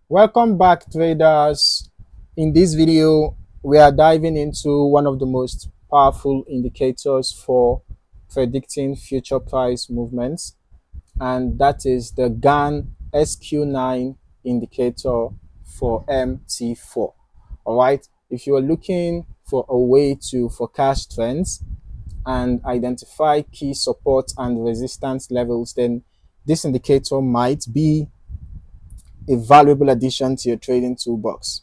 Welcome back, traders. In this video, we are diving into one of the most powerful indicators for predicting future price movements, and that is the GANN SQ9 indicator for MT4. All right, if you are looking for a way to forecast trends and identify key support and resistance levels, then this indicator might be a valuable addition to your trading toolbox.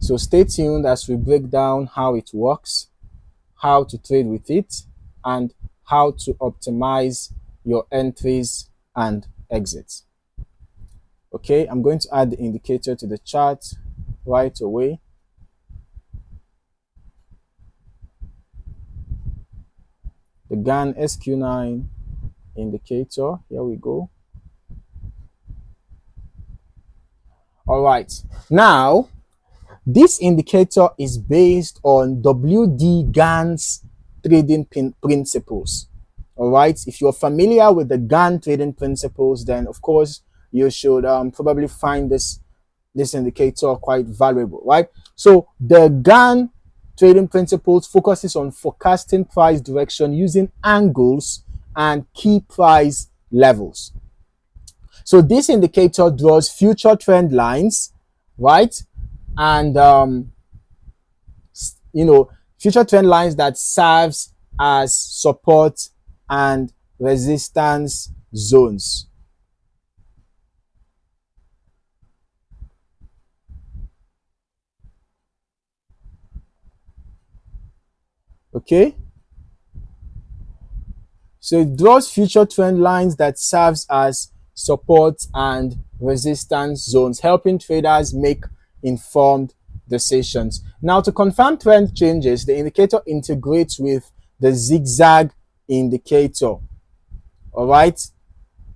So stay tuned as we break down how it works, how to trade with it, and how to optimize your entries and exits. Okay, I'm going to add the indicator to the chart right away. The GANN SQ9 indicator, here we go. All right, now this indicator is based on WD Gann's trading principles. All right, if you're familiar with the Gann trading principles, then of course you should probably find this indicator quite valuable, right? So the Gann trading principles focuses on forecasting price direction using angles and key price levels. So this indicator draws future trend lines, right? And future trend lines that serves as support and resistance zones. Okay, so it draws future trend lines that serves as support and resistance zones, helping traders make informed decisions. Now, to confirm trend changes, the indicator integrates with the ZigZag indicator. All right,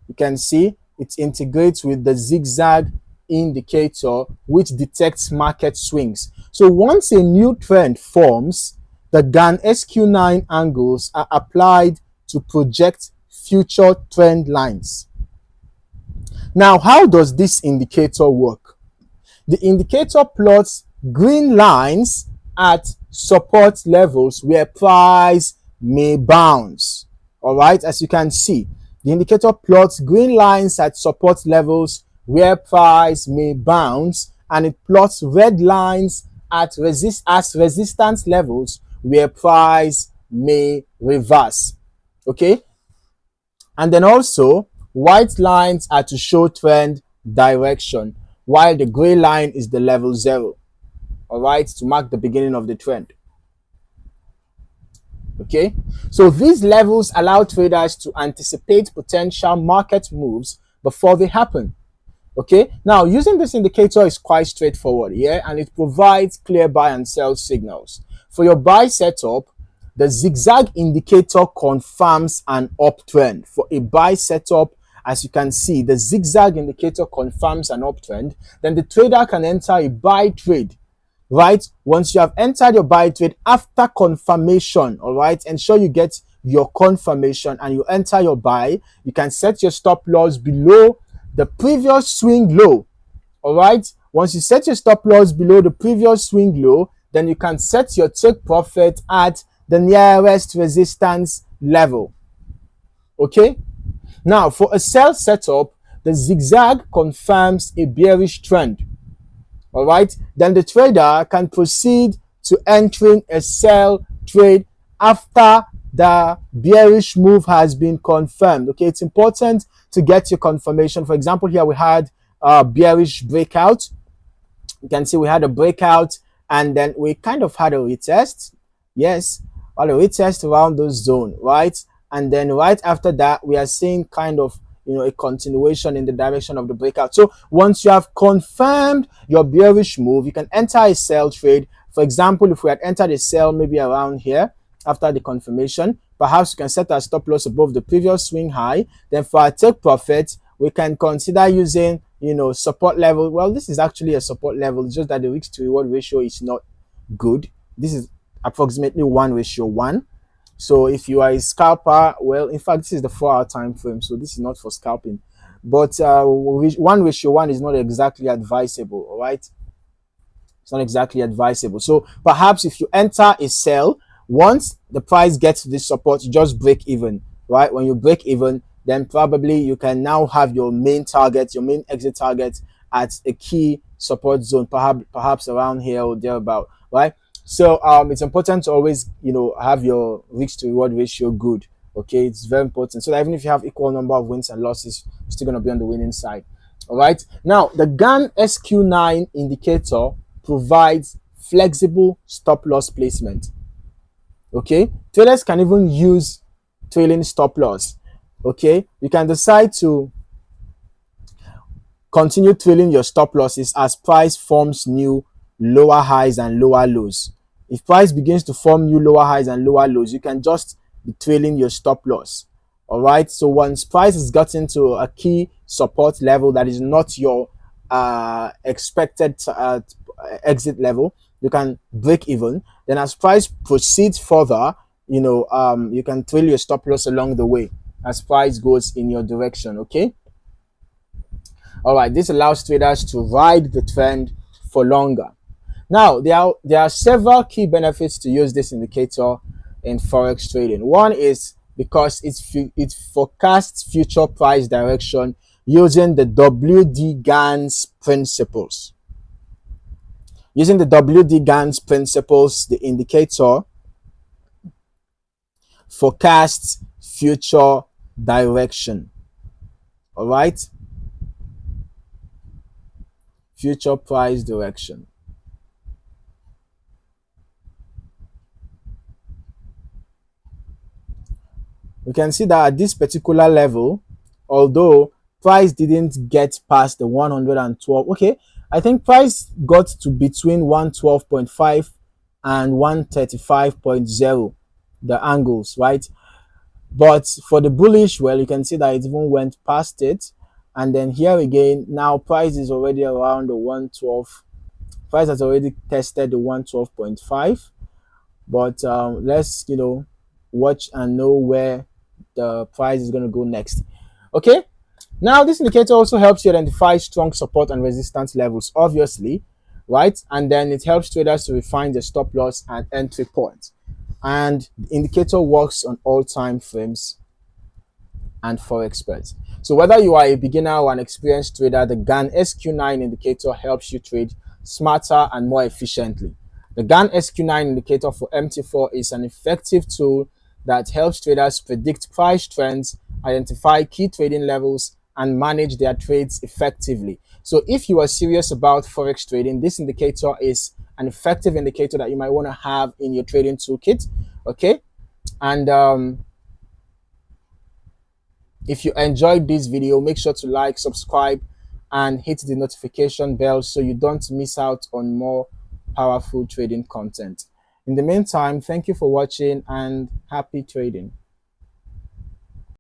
you can see it integrates with the ZigZag indicator, which detects market swings. So once a new trend forms, the GANN SQ9 angles are applied to project future trend lines. Now, how does this indicator work? The indicator plots green lines at support levels where price may bounce. All right, as you can see, the indicator plots green lines at support levels where price may bounce, and it plots red lines at resistance levels where price may reverse. Okay, and then also white lines are to show trend direction, while the gray line is the level 0. All right, to mark the beginning of the trend. Okay, so these levels allow traders to anticipate potential market moves before they happen. Okay, now using this indicator is quite straightforward, yeah, and it provides clear buy and sell signals. For your buy setup, the ZigZag indicator confirms an uptrend. For a buy setup, as you can see, the ZigZag indicator confirms an uptrend. Then the trader can enter a buy trade, right? Once you have entered your buy trade, after confirmation, all right, ensure you get your confirmation and you enter your buy. You can set your stop loss below the previous swing low. All right, once you set your stop loss below the previous swing low, then you can set your take profit at the nearest resistance level. Okay, now for a sell setup, the ZigZag confirms a bearish trend. All right, then the trader can proceed to entering a sell trade after the bearish move has been confirmed. Okay, it's important to get your confirmation. For example, here we had a bearish breakout. You can see we had a breakout and then we kind of had a retest. Yes, or a retest around the zone, right? And then right after that, we are seeing kind of a continuation in the direction of the breakout. So once you have confirmed your bearish move, you can enter a sell trade. For example, if we had entered a sell maybe around here after the confirmation, perhaps you can set our stop loss above the previous swing high. Then for our take profit, we can consider using support level. Well, this is actually a support level. It's just that the risk to reward ratio is not good. This is approximately 1:1. So if you are a scalper, well, in fact, this is the 4-hour time frame, so this is not for scalping. but 1:1 is not exactly advisable. All right, it's not exactly advisable. So perhaps if you enter a sell, once the price gets to this support, you just break even, right? When you break even, then probably you can now have your main target, your main exit target at a key support zone, perhaps around here or thereabout, right? So it's important to always, have your risk to reward ratio good. Okay, it's very important, so that even if you have equal number of wins and losses, you're still going to be on the winning side. All right, now the GANN SQ9 indicator provides flexible stop loss placement. Okay, traders can even use trailing stop loss. Okay, you can decide to continue trailing your stop losses as price forms new lower highs and lower lows. If price begins to form new lower highs and lower lows, you can just be trailing your stop loss. All right, so once price has gotten to a key support level that is not your expected exit level, you can break even. Then as price proceeds further, you can trail your stop loss along the way as price goes in your direction. Okay, all right, this allows traders to ride the trend for longer. Now, there are several key benefits to use this indicator in forex trading. One is because it forecasts future price direction using the WD Gann's principles. Using the WD Gann's principles, the indicator forecasts future direction. All right, future price direction. We can see that at this particular level, although price didn't get past the 112, okay, I think price got to between 112.5 and 135.0, the angles, right? But for the bullish, well, you can see that it even went past it. And then here again, now price is already around the 112. Price has already tested the 112.5. But let's, watch and know where the price is going to go next. Okay, now this indicator also helps you identify strong support and resistance levels, obviously, right? And then it helps traders to refine the stop loss and entry points. And the indicator works on all time frames and for experts. So whether you are a beginner or an experienced trader, the GANN SQ9 indicator helps you trade smarter and more efficiently. The GANN SQ9 indicator for MT4 is an effective tool that helps traders predict price trends, identify key trading levels, and manage their trades effectively. So if you are serious about forex trading, this indicator is an effective indicator that you might want to have in your trading toolkit. Okay, and if you enjoyed this video, make sure to like, subscribe, and hit the notification bell so you don't miss out on more powerful trading content. In the meantime, thank you for watching and happy trading.